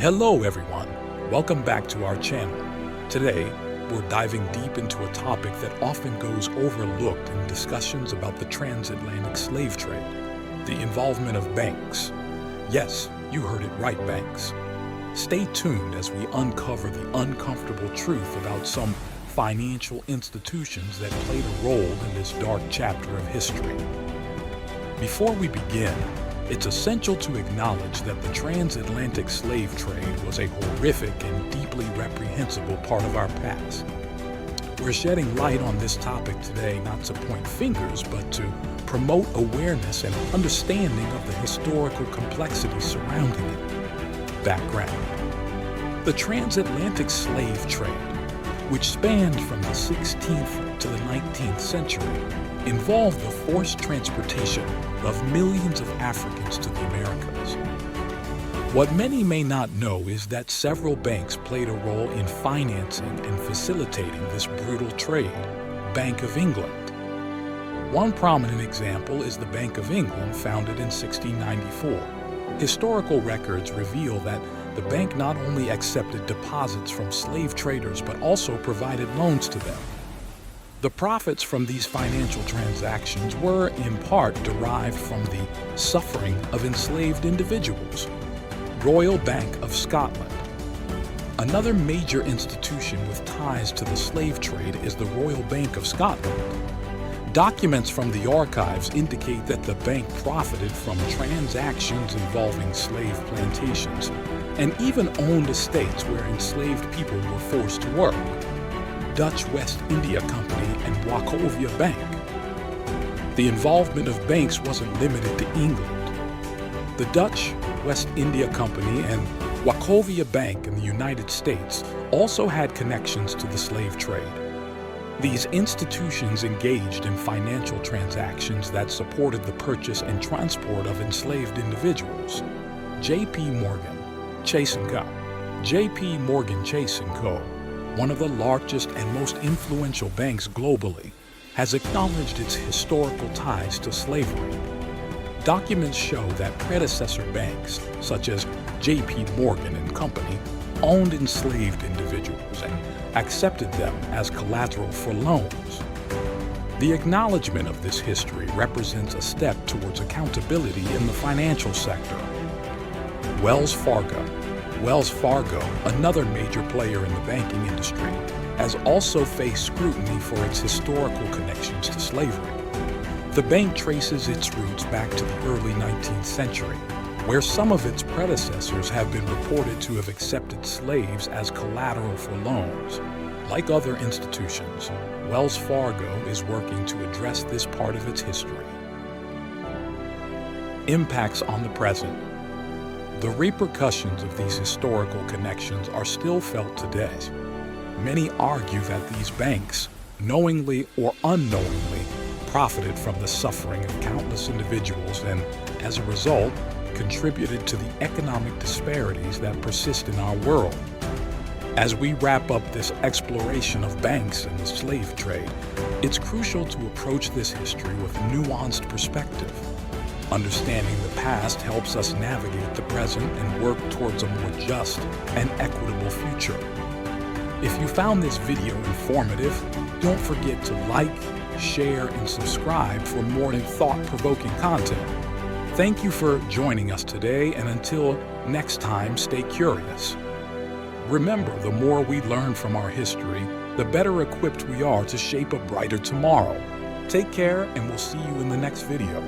Hello everyone, welcome back to our channel. Today, we're diving deep into a topic that often goes overlooked in discussions about the transatlantic slave trade, the involvement of banks. Yes, you heard it right, banks. Stay tuned as we uncover the uncomfortable truth about some financial institutions that played a role in this dark chapter of history. Before we begin, it's essential to acknowledge that the transatlantic slave trade was a horrific and deeply reprehensible part of our past. We're shedding light on this topic today not to point fingers, but to promote awareness and understanding of the historical complexity surrounding it. Background: the transatlantic slave trade, which spanned from the 16th to the 19th century, involved the forced transportation of millions of Africans to the Americas. What many may not know is that several banks played a role in financing and facilitating this brutal trade. Bank of England. One prominent example is the Bank of England, founded in 1694. Historical records reveal that the bank not only accepted deposits from slave traders but also provided loans to them. The profits from these financial transactions were, in part, derived from the suffering of enslaved individuals. Royal Bank of Scotland. Another major institution with ties to the slave trade is the Royal Bank of Scotland. Documents from the archives indicate that the bank profited from transactions involving slave plantations and even owned estates where enslaved people were forced to work. Dutch West India Company and Wachovia Bank. The involvement of banks wasn't limited to England. The Dutch West India Company and Wachovia Bank in the United States also had connections to the slave trade. These institutions engaged in financial transactions that supported the purchase and transport of enslaved individuals. J.P. Morgan Chase & Co. J.P. Morgan Chase & Co., one of the largest and most influential banks globally, has acknowledged its historical ties to slavery. Documents show that predecessor banks, such as J.P. Morgan and Company, owned enslaved individuals and accepted them as collateral for loans. The acknowledgement of this history represents a step towards accountability in the financial sector. Wells Fargo. Wells Fargo, another major player in the banking industry, has also faced scrutiny for its historical connections to slavery. The bank traces its roots back to the early 19th century, where some of its predecessors have been reported to have accepted slaves as collateral for loans. Like other institutions, Wells Fargo is working to address this part of its history. Impacts on the present. The repercussions of these historical connections are still felt today. Many argue that these banks, knowingly or unknowingly, profited from the suffering of countless individuals and, as a result, contributed to the economic disparities that persist in our world. As we wrap up this exploration of banks and the slave trade, it's crucial to approach this history with a nuanced perspective. Understanding the past helps us navigate the present and work towards a more just and equitable future. If you found this video informative, don't forget to like, share, and subscribe for more thought-provoking content. Thank you for joining us today, and until next time, stay curious. Remember, the more we learn from our history, the better equipped we are to shape a brighter tomorrow. Take care, and we'll see you in the next video.